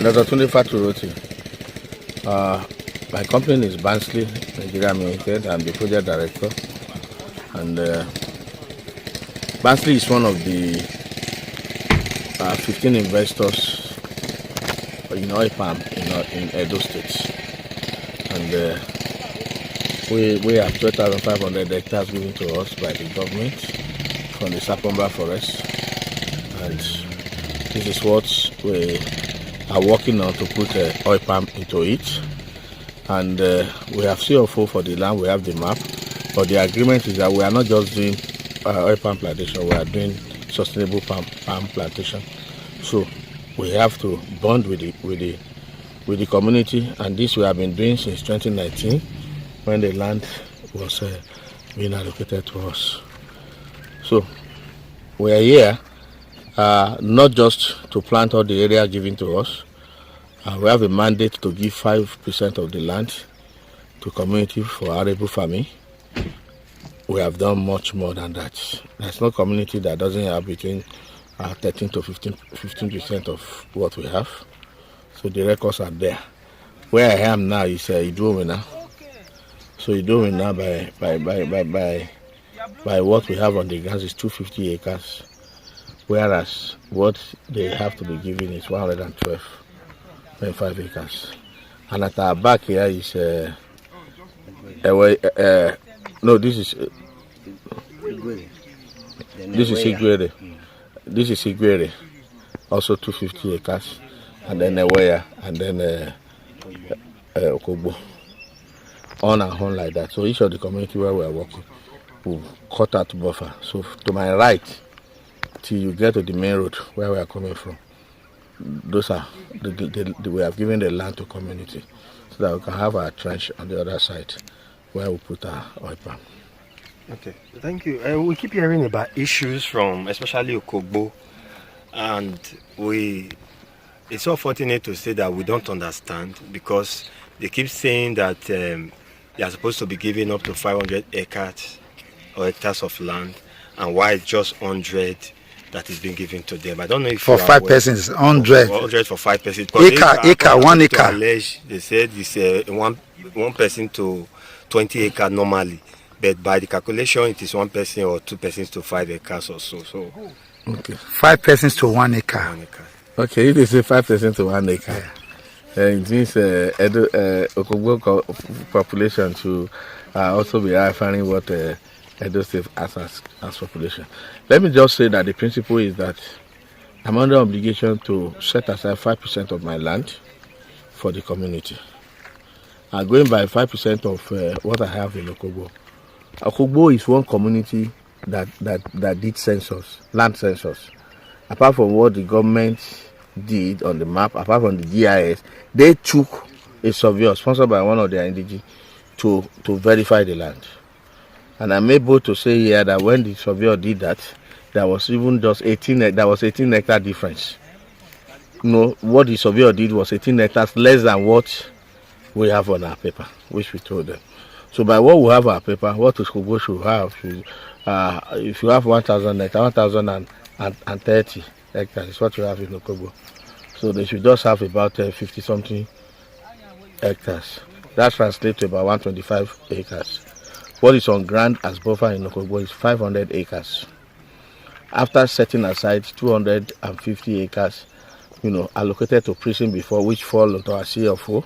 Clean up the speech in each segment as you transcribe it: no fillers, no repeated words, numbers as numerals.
My company is Barnsley, Nigeria Limited. I'm the project director. And Barnsley is one of the 15 investors in oil palm in Edo State. And we have 12,500 hectares given to us by the government from the Sapomba forest. And this is what we are working on, to put oil palm into it. And we have CFO for the land, we have the map. But the agreement is that we are not just doing oil palm plantation, we are doing sustainable palm plantation. So we have to bond with the community, and this we have been doing since 2019 when the land was being allocated to us. So we are here not just to plant all the area given to us. We have a mandate to give 5% of the land to community for arable farming. We have done much more than that. There's no community that doesn't have between 13 to 15% of what we have. So the records are there. Where I am now is Idumina. So Idumina by what we have on the ground is 250 acres, whereas what they have to be given is 112.5 acres. And at our back here is this is Igwere. This is Igwere, also 250 acres, and then Eweya, and then Okogbo, on and on like that. So each of the community where we are working, we cut out buffer. So to my right, till you get to the main road where we are coming from, those are we have given the land to community, so that we can have our trench on the other side where we put our oil palm. Okay, thank you. We keep hearing about issues from especially Okogbo, and it's so fortunate to say that we don't understand, because they keep saying that they are supposed to be giving up to 500 acres or hectares of land, and why it's just 100 that is being given to them. I don't know if for 5 persons, 100. 100 for 5 persons. Acre, 1 acre. They said it's one person to 20 acres normally, but by the calculation it is 1 person or 2 persons to 5 acres or so. So okay, 5 persons to 1 acre. 1 acre. Okay, if they say 5% to 1 acre, it means Okogbo population to also be referring what Edo State as population. Let me just say that the principle is that I'm under obligation to set aside 5% of my land for the community. I'm going by 5% of what I have in Okogbo. Okogbo is one community that did census, land census. Apart from what the government did on the map, apart from the GIS, they took a surveyor sponsored by one of their NDG to verify the land. And I'm able to say here that when the surveyor did that, there was even just 18 hectare difference. You know, what the surveyor did was 18 hectares less than what we have on our paper, which we told them. So by what we have on our paper, what Okogbo should have, if you have 1,000 hectares, 1,030 hectares is what you have in Okogbo. So they should just have about 50-something hectares. That translates to about 125 acres. What is on ground as buffer in Okogbo is 500 acres. After setting aside 250 acres, allocated to prison before, which fall into our CFO,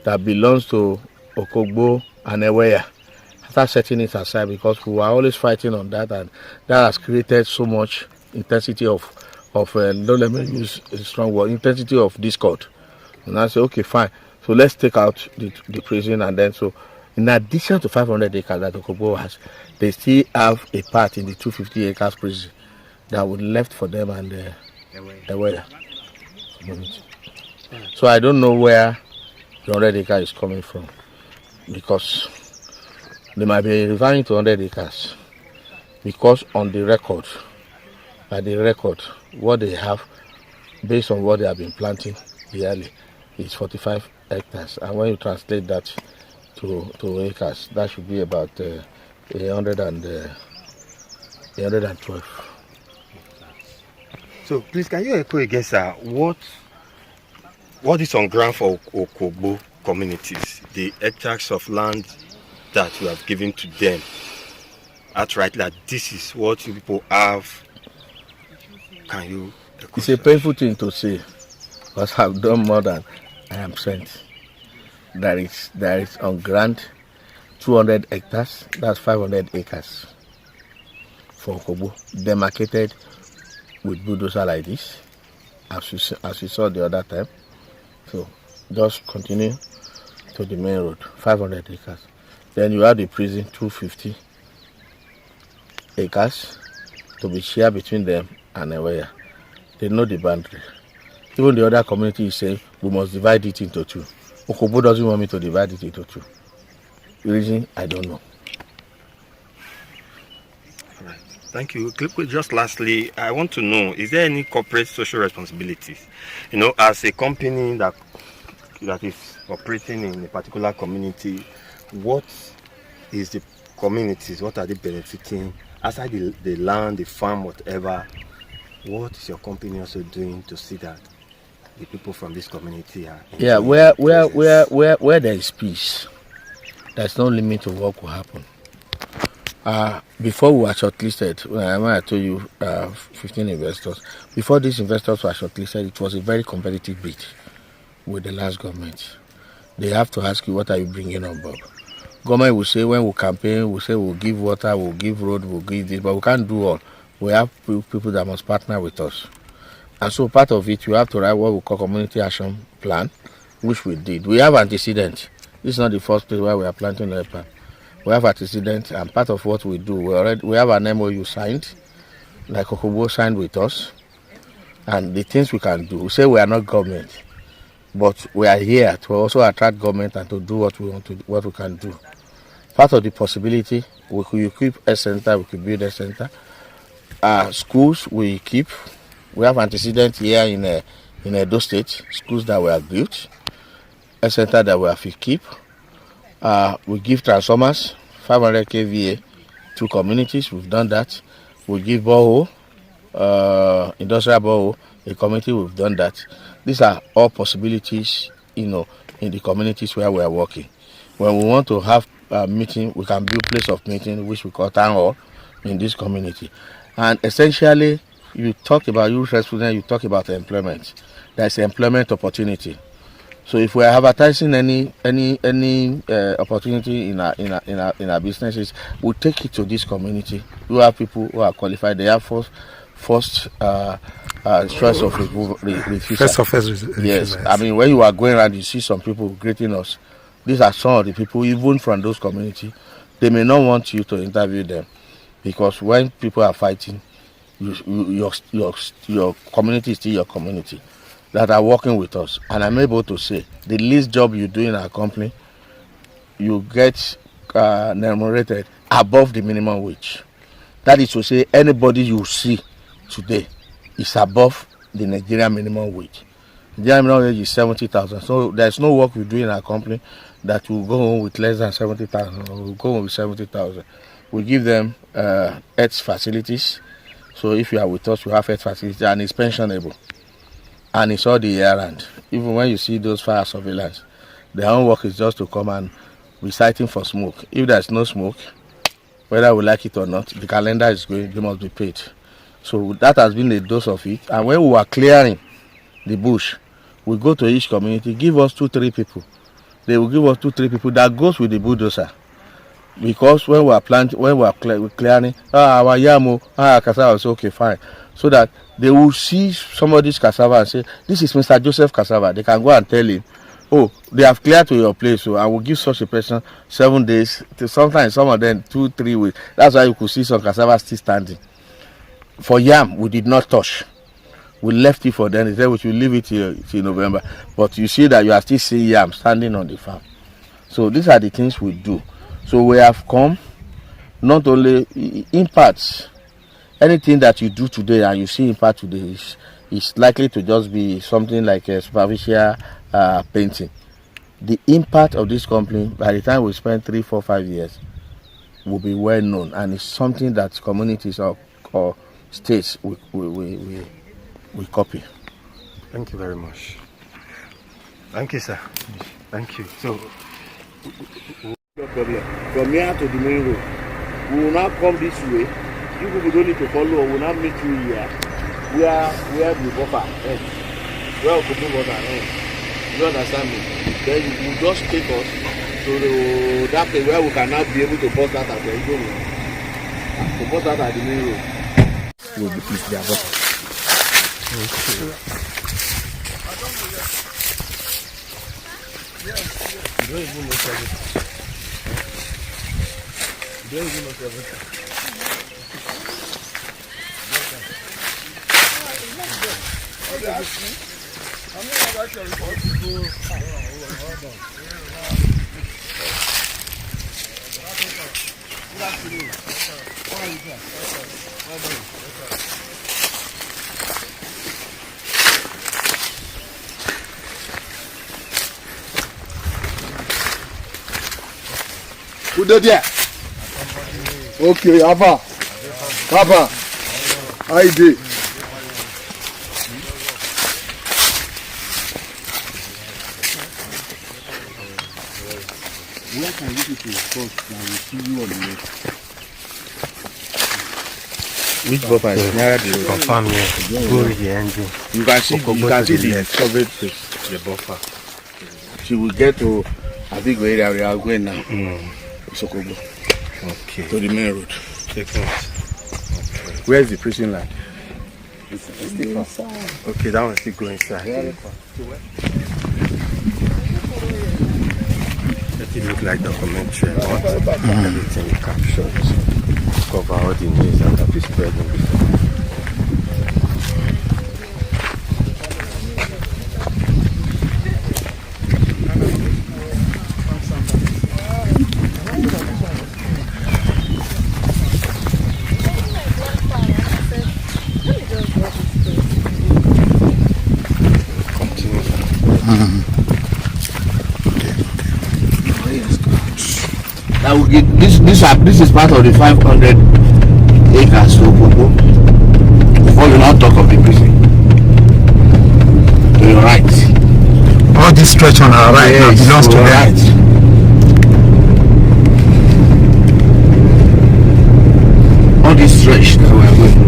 that belongs to Okogbo and Eweya. After setting it aside, because we were always fighting on that, and that has created so much intensity of let me use a strong word, intensity of discord. And I say, okay, fine. So let's take out the prison, and then so in addition to 500 acres that Okogbo has, they still have a part in the 250 acres prison that would left for them and the Eweya community. So I don't know where the 100 acres is coming from, because they might be referring to 100 acres, because on the record, what they have, based on what they have been planting yearly, is 45 hectares. And when you translate that to acres, that should be about 112. So please, can you echo again, sir, what what is on ground for Okogbo communities, the hectares of land that you have given to them outright, that this is what you people have? Can you? It's a painful thing to say, because I've done more than I am sent. There is on ground 200 hectares, that's 500 acres for Okogbo, demarcated with bulldozer like this, as you saw the other time. So just continue to the main road, 500 acres. Then you have the prison, 250 acres to be shared between them and NWACH. They know the boundary. Even the other community is saying we must divide it into two. Okogbo doesn't want me to divide it into two. The reason, I don't know. All right. Thank you. Just lastly, I want to know, is there any corporate social responsibilities? You know, as a company that is operating in a particular community, what is the communities, what are they benefiting? Aside the land, the farm, whatever, what is your company also doing to see that the people from this community are? Yeah, where there is peace, there's no limit to what will happen. Before we were shortlisted, when I told you 15 investors, before these investors were shortlisted, it was a very competitive bid with the last government. They have to ask you, what are you bringing on board? Government will say, when we campaign, we'll say we'll give water, we'll give road, we'll give this, but we can't do all. We have people that must partner with us. And so part of it, you have to write what we call community action plan, which we did. We have antecedents. This is not the first place where we are planting a plan. We have antecedents, and part of what we do, we have an MOU signed, like Okogbo signed with us, and the things we can do. We say we are not government, but we are here to also attract government and to do what we want to do, what we can do. Part of the possibility, we could equip a center, we could build a center. Schools we keep. We have antecedents here in Edo State, schools that were built, a center that we have to keep. We give transformers, 500 kVA to communities. We've done that. We give borehole, industrial borehole, a community. We've done that. These are all possibilities, in the communities where we are working. When we want to have a meeting, we can build place of meeting, which we call town hall, in this community. And essentially, you talk about youth responsibility, you talk about employment. There's employment opportunity. So if we are advertising any opportunity in our businesses, we take it to this community. We have people who are qualified. They have first choice of refusal. First of refusal. Yes, I mean, when you are going around, you see some people greeting us. These are some of the people, even from those communities. They may not want you to interview them, because when people are fighting, your community is still your community that are working with us. And I'm able to say, the least job you do in our company, you get remunerated above the minimum wage. That is to say, anybody you see today is above the Nigerian minimum wage. Nigerian minimum wage is 70,000. So there's no work we do in our company that will go home with less than 70,000 or will go home with 70,000. We give them health facilities. So if you are with us, we have health facilities, and it's pensionable. And it's all the year round. Even when you see those fire surveillance, their own work is just to come and be sighting for smoke. If there's no smoke, whether we like it or not, the calendar is going, they must be paid. So that has been a dose of it. And when we were clearing the bush, we go to each community, give us 2-3 people. They will give us 2-3 people that goes with the bulldozer. Because when we are planting, when we are clearing, our yamo, cassava, is okay, fine. So that they will see somebody's cassava and say, this is Mr. Joseph cassava. They can go and tell him, oh, they have cleared to your place, so I will give such a person 7 days, sometimes some of them 2-3 weeks. That's why you could see some cassava still standing. For yam, we did not touch. We left it for them. They said we should leave it till November. But you see that you are still seeing yam standing on the farm. So these are the things we do. So we have come, not only impacts. Anything that you do today and you see impact today is likely to just be something like a superficial painting. The impact of this company, by the time we spend 3, 4, 5 years, will be well known, and it's something that communities or states we copy. Thank you very much. Thank you, sir. Thank you. So, no problem. From here to the main road, we will now come this way. You people don't need to follow. We will now meet you here. Where the buffer ends. Where Okogbo buffer ends. You understand me? Then you will just take us to that place where we can now be able to bust that at the main road. To bust that at the main road. We will be pleased there. You don't even know everything. You don't even know everything. Who did that? Okay, Abba. I did. Where can you people first and we see you on the next? Which buffer is near the road? confirm here. Go with the engine. You can see the covered place, the buffer. She will get to a big area we are going now. It's Okogbo. Okay. To the main road. Take us. Okay. Where's the prison land? It's still okay, that one still go inside. Let it look like documentary. I want everything captured. Cover all the news that have been spreading before. Now we get this is part of the 500 acres to Okogbo. Before you now talk of the prison. To your right. All this stretch on our right now belongs to them. Right. All this stretch that we are going.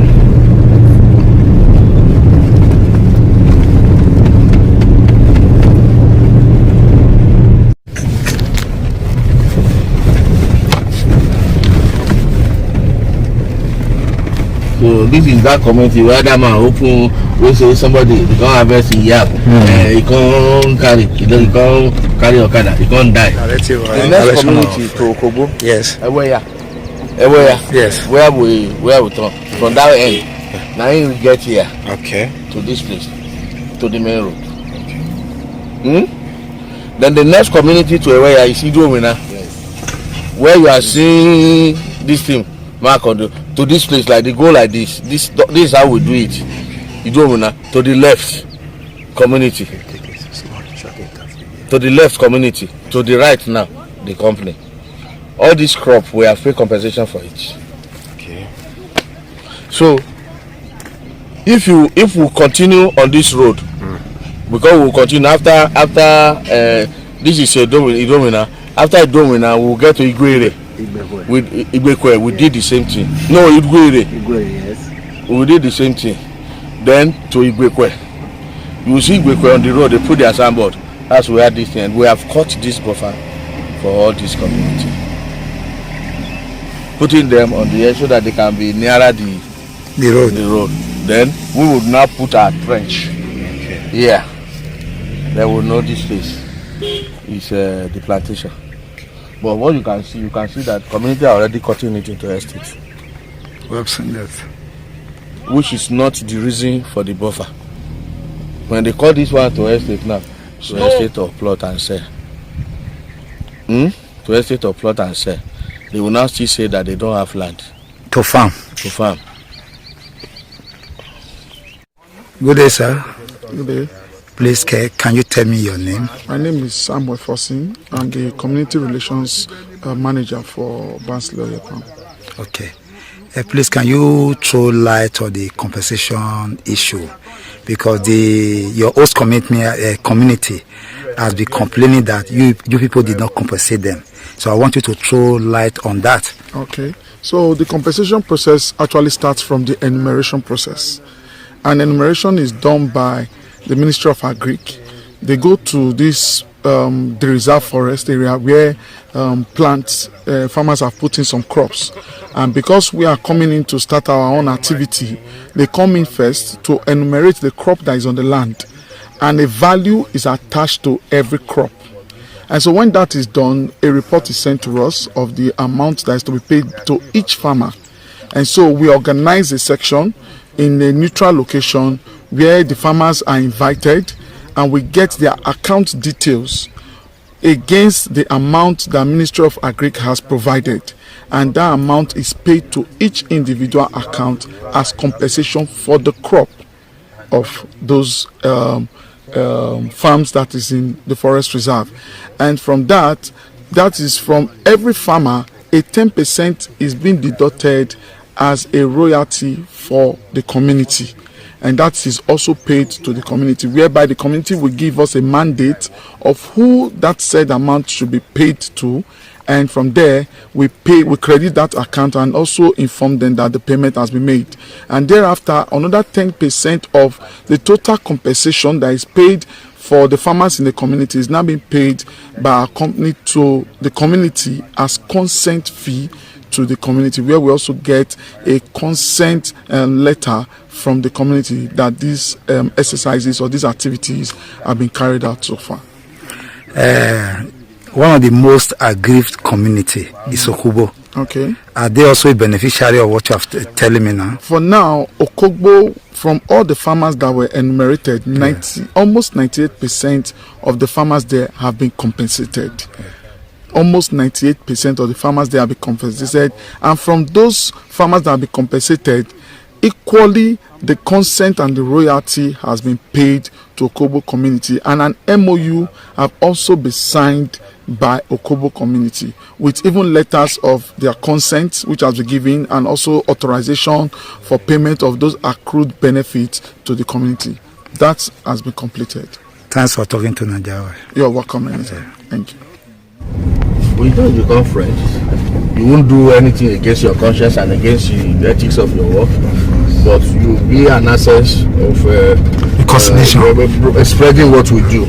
So this is that community where that man open, we say somebody he can't harvest in yam, he can't carry Okada, he can't die. The next community to Okogbo. Yes. Where Yes. where we turn from that end. Now we get here Okay. to this place, to the main road. Then the next community to where is Idromina. Yes. Where you are seeing this thing mark on to this place, like they go like this. This is how we do it. Idromina to the left community. To the left community. To the right now, the company. All this crop we have paid compensation for it. Okay. So if we continue on this road, because we will continue after this is Idromina. After Idromina, we will get to Igwere. With Igbekwe, we did the same thing. No, Igwere, yes. We did the same thing. Then to Igbekwe. You see Igbekwe on the road, they put their signboard. That's where this thing. We have cut this buffer for all this community. Putting them on the edge so that they can be nearer the road. Then we would now put our trench. Okay. Yeah. They will know this place is the plantation. But what you can see that community are already cutting it into estate. We have seen that. Which is not the reason for the buffer. When they call this one to estate now, to estate or plot and sell. To estate or plot and sell. They will now still say that they don't have land. To farm. Good day, sir. Good day. Please, can you tell me your name? My name is Samuel Fosin. I'm the Community Relations Manager for Barnsley. Okay. Please, can you throw light on the compensation issue? Because your host community has been complaining that you people did not compensate them. So I want you to throw light on that. Okay. So the compensation process actually starts from the enumeration process. And enumeration is done by the Ministry of Agric. They go to this the reserve forest area where farmers have put in some crops, and because we are coming in to start our own activity, they come in first to enumerate the crop that is on the land, and a value is attached to every crop. And so when that is done, a report is sent to us of the amount that is to be paid to each farmer. And so we organize a section in a neutral location where the farmers are invited, and we get their account details against the amount the Ministry of Agric has provided, and that amount is paid to each individual account as compensation for the crop of those farms that is in the forest reserve. And from that is from every farmer, a 10% is being deducted as a royalty for the community. And that is also paid to the community, whereby the community will give us a mandate of who that said amount should be paid to, and from there we credit that account and also inform them that the payment has been made. And thereafter, another 10% of the total compensation that is paid for the farmers in the community is now being paid by our company to the community as consent fee to the community, where we also get a consent letter from the community that these exercises or these activities have been carried out so far. One of the most aggrieved community is Okogbo. Okay. Are they also a beneficiary of what you have telling me now? For now, Okogbo, from all the farmers that were enumerated, almost 98% of the farmers there have been compensated. Almost 98% of the farmers there have been compensated, and from those farmers that have been compensated, equally the consent and the royalty has been paid to Okogbo community, and an MOU have also been signed by Okogbo community with even letters of their consent which has been given, and also authorization for payment of those accrued benefits to the community. That has been completed. Thanks for talking to NAIJA. You're welcome, Minister. Thank you. We don't become friends. You won't do anything against your conscience and against the ethics of your work, but you'll be an access of reconciliation, spreading what we do.